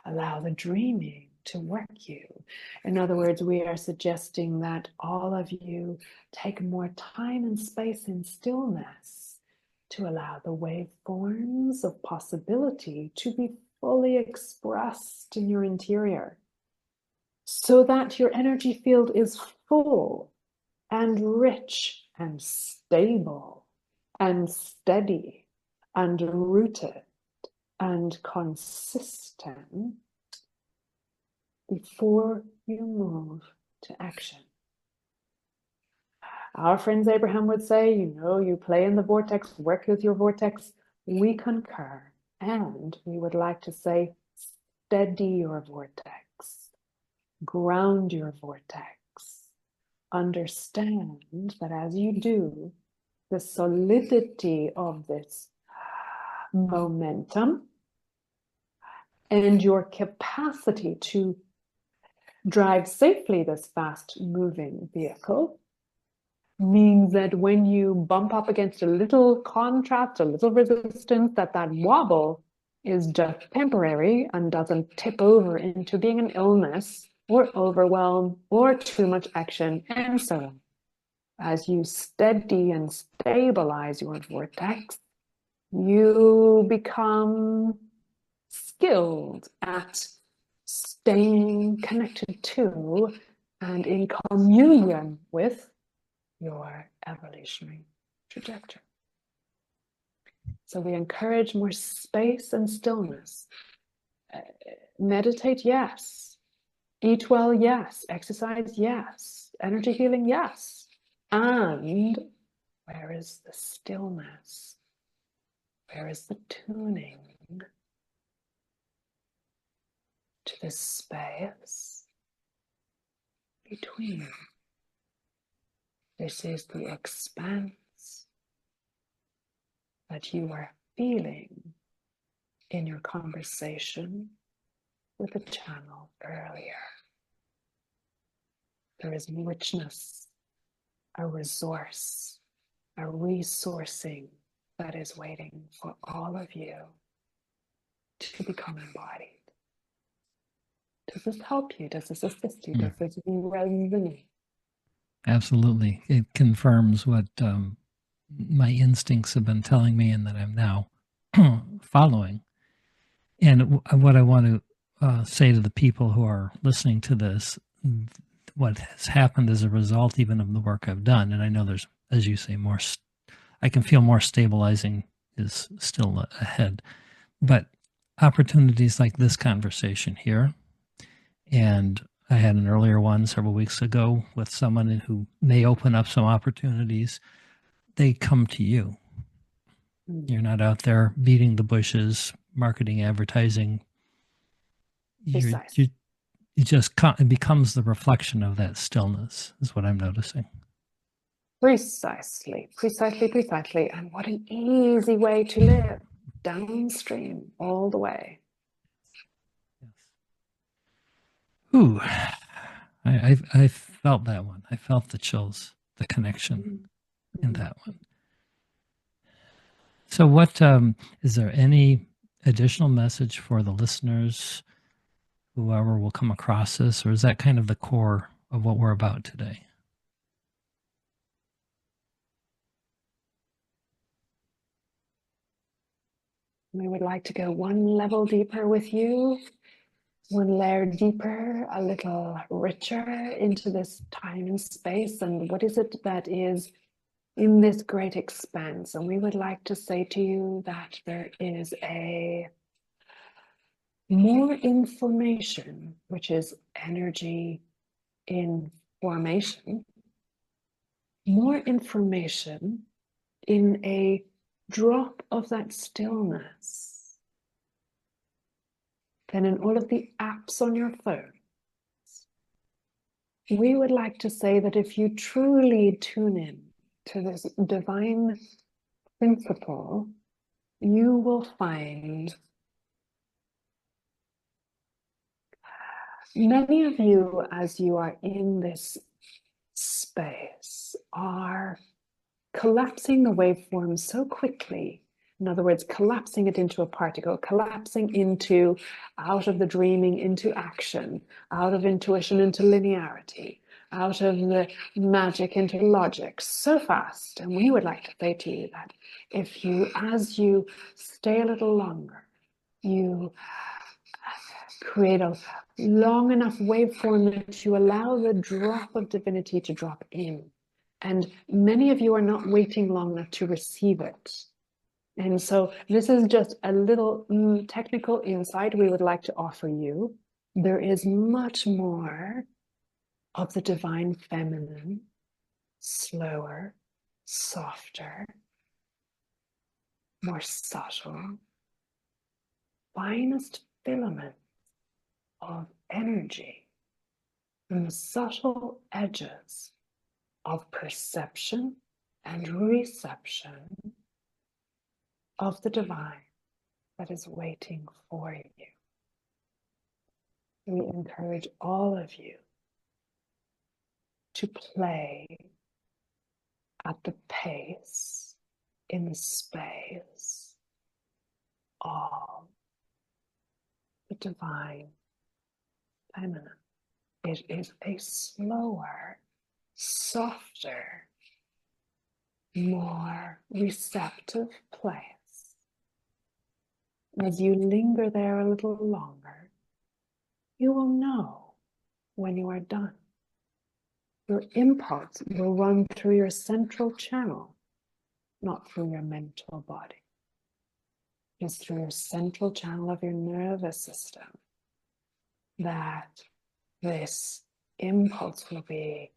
Allow the dreaming to work you. In other words, we are suggesting that all of you take more time and space in stillness to allow the waveforms of possibility to be fully expressed in your interior, so that your energy field is full and rich and stable and steady and rooted and consistent before you move to action. Our friends Abraham would say, you play in the vortex, work with your vortex. We concur. And we would like to say, steady your vortex, ground your vortex. Understand that as you do, the solidity of this momentum and your capacity to drive safely this fast-moving vehicle means that when you bump up against a little contrast, a little resistance, that wobble is just temporary and doesn't tip over into being an illness or overwhelm or too much action and so on. As you steady and stabilize your vortex, you become skilled at staying connected to and in communion with your evolutionary trajectory. So we encourage more space and stillness. Meditate, yes. Eat well, yes. Exercise, yes. Energy healing, yes. And where is the stillness? Where is the tuning to the space between? This is the expanse that you are feeling in your conversation with the channel earlier. There is richness, a resource, a resourcing that is waiting for all of you to become embodied. Does this help you? Does this assist you? Does this resonate? Absolutely. It confirms what my instincts have been telling me and that I'm now following. And what I want to say to the people who are listening to this, what has happened as a result even of the work I've done, and I know there's, as you say, more, I can feel more stabilizing is still ahead. But opportunities like this conversation here, and I had an earlier one several weeks ago with someone who may open up some opportunities. They come to you. You're not out there beating the bushes, marketing, advertising. You just it becomes the reflection of that stillness, is what I'm noticing. Precisely. And what an easy way to live, downstream all the way. Yes. Ooh, I felt that one. I felt the chills, the connection in that one. So what is there any additional message for the listeners, whoever will come across this, or is that kind of the core of what we're about today? We would like to go one level deeper with you, one layer deeper, a little richer into this time and space. And what is it that is in this great expanse? And we would like to say to you that there is a more information, which is energy in formation, more information in a drop of that stillness than in all of the apps on your phone. We would like to say that if you truly tune in to this divine principle, you will find many of you, as you are in this space, are collapsing the waveform so quickly. In other words, collapsing it into a particle, collapsing into out of the dreaming into action, out of intuition into linearity, out of the magic into logic so fast. And we would like to say to you that if you, as you stay a little longer, you create a long enough waveform that you allow the drop of divinity to drop in. And many of you are not waiting long enough to receive it. And so this is just a little technical insight we would like to offer you. There is much more of the divine feminine, slower, softer, more subtle, finest filament of energy in the subtle edges of perception and reception of the divine that is waiting for you. We encourage all of you to play at the pace, in the space of the divine feminine. It is a slower, softer, more receptive place. As you linger there a little longer, you will know when you are done. Your impulse will run through your central channel, not through your mental body. It's through your central channel of your nervous system that this impulse will be,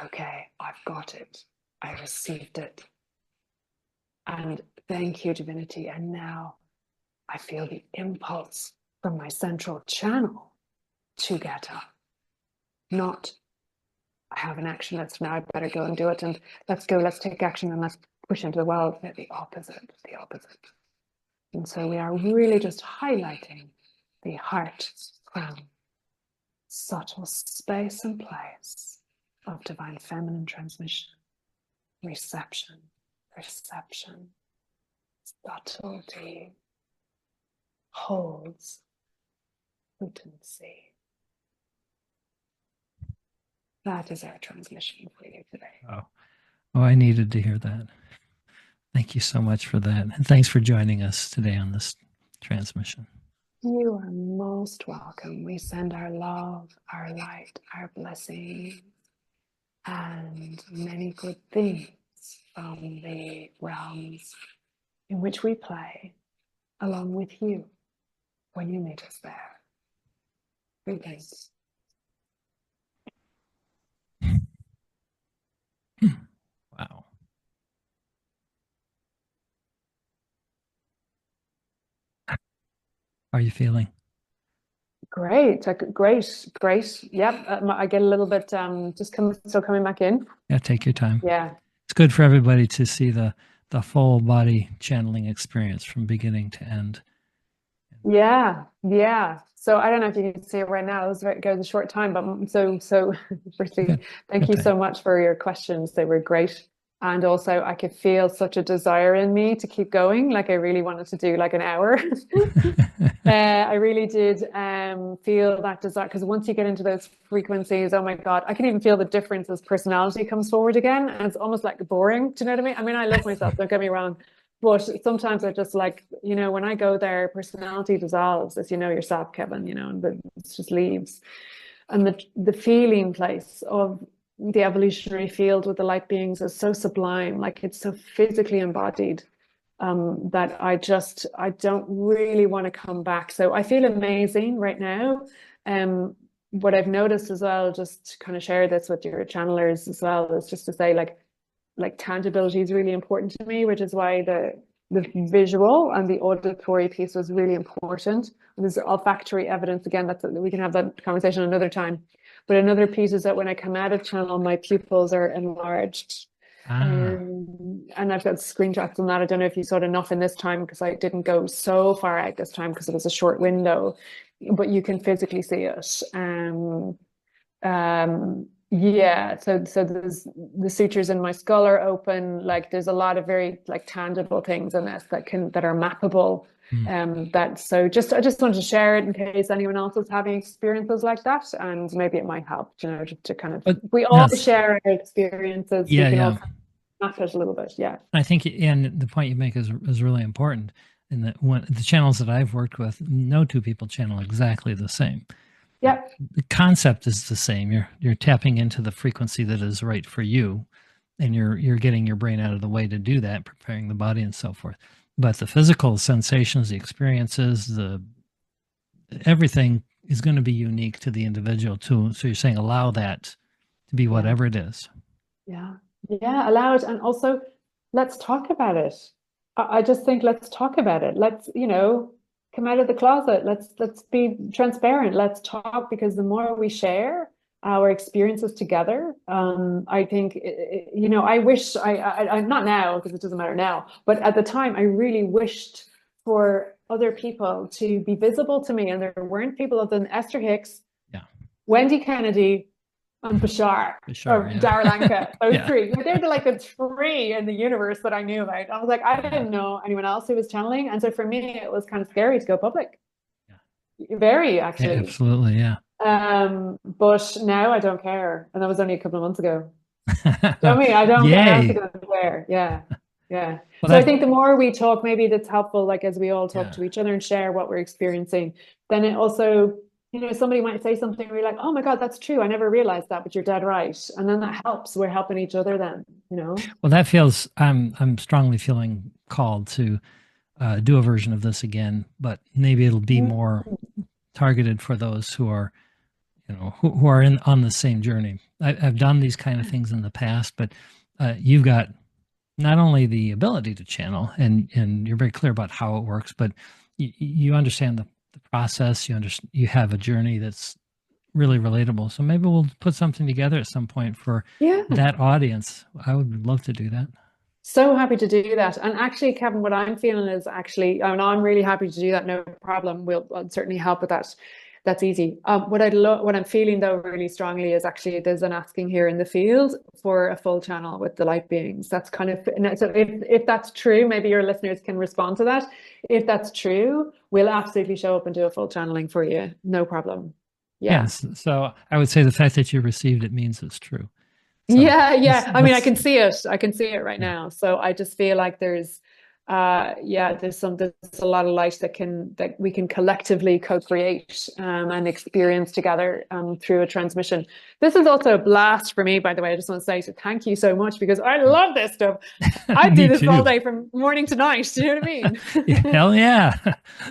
okay, I've got it. I received it. And thank you, divinity. And now I feel the impulse from my central channel to get up. Not, I have an action, let's now I better go and do it. And let's go, let's take action and let's push into the world. The opposite, the opposite. And so we are really just highlighting the heart crown, subtle space and place of divine feminine transmission, reception, perception, subtlety, holds, potency. That is our transmission for you today. Oh, I needed to hear that. Thank you so much for that. And thanks for joining us today on this transmission. You are most welcome. We send our love, our light, our blessing, and many good things from the realms in which we play along with you when you meet us there. Greetings. Wow. How are you feeling? Great, great. Yep, I get a little bit still coming back in. Yeah, take your time. Yeah. It's good for everybody to see the full body channeling experience from beginning to end. Yeah. So I don't know if you can see it right now. It goes a short time, but so firstly, thank you so much for your questions. They were great. And also I could feel such a desire in me to keep going. Like I really wanted to do like an hour. I really did feel that desire, because once you get into those frequencies, oh my God, I can even feel the difference as personality comes forward again. And it's almost like boring. Do you know what I mean? I mean, I love myself, don't get me wrong. But sometimes I just like, when I go there, personality dissolves, as you know yourself, Kevin, and it just leaves. And the feeling place of the evolutionary field with the light beings is so sublime, like it's so physically embodied, that I don't really want to come back. So I feel amazing right now. What I've noticed as well, just to kind of share this with your channelers as well, is just to say like tangibility is really important to me, which is why the visual and the auditory piece was really important. And there's olfactory evidence, again, we can have that conversation another time. But another piece is that when I come out of channel, my pupils are enlarged. And I've got screenshots on that. I don't know if you saw it enough in this time, because I didn't go so far out this time because it was a short window, but you can physically see it. Yeah, so there's the sutures in my skull are open. Like there's a lot of very like tangible things in this that are mappable. I just wanted to share it in case anyone else is having experiences like that, and maybe it might help, to kind of, we all share our experiences. We can all map it a little bit. Yeah, I think, and the point you make is really important. In that, the channels that I've worked with, no two people channel exactly the same. Yeah, the concept is the same. You're tapping into the frequency that is right for you, and you're getting your brain out of the way to do that, preparing the body and so forth. But the physical sensations, the experiences, everything is going to be unique to the individual too. So you're saying allow that to be whatever it is. Yeah, allow it, and also let's talk about it. I just think let's talk about it. Let's come out of the closet. Let's be transparent. Let's talk, because the more we share our experiences together, I think I wish I not now, because it doesn't matter now, but at the time I really wished for other people to be visible to me, and there weren't people other than Esther Hicks, Wendy Kennedy, and Bashar or Daralanka. Those three. They're the three in the universe that I knew about. I was like, I didn't know anyone else who was channeling. And so for me, it was kind of scary to go public. Very Yeah, actually. absolutely. Yeah. But now I don't care. And that was only a couple of months ago. Do you know what I mean? I honestly Yay. don't care. Yeah. Yeah. Well, So I that, think the more we talk, maybe that's helpful, like as we all talk yeah. to each other and share what we're experiencing, then it also, somebody might say something where you're like, oh my God, that's true. I never realized that, but you're dead right. And then that helps. We're helping each other then. Well, that feels, I'm strongly feeling called to do a version of this again, but maybe it'll be Mm. more targeted for those who are, who are on the same journey. I've done these kind of things in the past, but you've got not only the ability to channel, and you're very clear about how it works, but you understand the process. You have a journey that's really relatable. So maybe we'll put something together at some point for Yeah. that audience. I would love to do that. So happy to do that. And actually, Kevin, what I'm feeling is actually, and I'm really happy to do that. No problem. I'll certainly help with that. That's easy. What I'm feeling though really strongly is actually there's an asking here in the field for a full channel with the light beings. That's kind of, so if that's true, maybe your listeners can respond to that. If that's true, we'll absolutely show up and do a full channeling for you. No problem. Yeah. Yes. So I would say the fact that you received it means it's true. So Yeah, yeah. I mean, I let's can see it. I can see it right yeah. now. So I just feel like there's a lot of light that we can collectively co-create and experience together through a transmission. This is also a blast for me, by the way. I just want to say so thank you so much because I love this stuff. I do Me this all too. day from morning to night. Do you know what I mean? Hell yeah.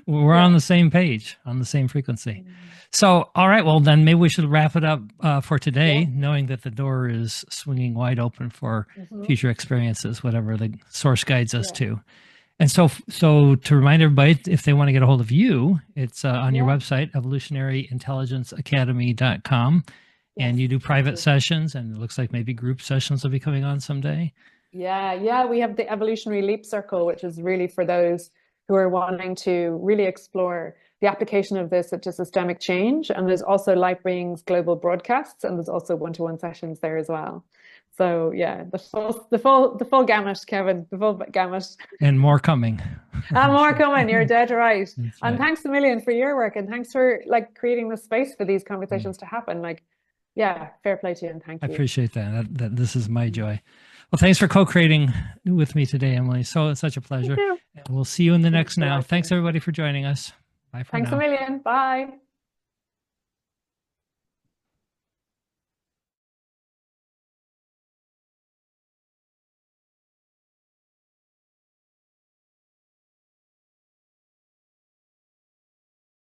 We're on Yeah. the same page, on the same frequency. So, all right, well, then maybe we should wrap it up for Yeah. today, knowing that the door is swinging wide open for Mhm. future experiences, whatever the source guides us Yeah. to. And so to remind everybody, if they want to get a hold of you, it's on your Yeah. website, evolutionaryintelligenceacademy.com. Yes. And you do private sessions, and it looks like maybe group sessions will be coming on someday. Yeah, yeah, we have the Evolutionary Leap Circle, which is really for those who are wanting to really explore the application of this to systemic change. And there's also Light Beings global broadcasts, and there's also one-to-one sessions there as well. So yeah, the full gamut, Kevin, the full gamut. And more coming. And I'm more sure. coming, you're dead right. That's And right. thanks a million for your work, and thanks for like creating the space for these Mm. conversations to happen. Like, yeah, fair play to you and I thank you. appreciate that. This is my joy. Well, thanks for co-creating with me today, Emily. So it's such a Thank pleasure. you. And we'll see you in the Thanks next so now. much. Thanks everybody for joining us. Bye for Thanks a now. million. Bye.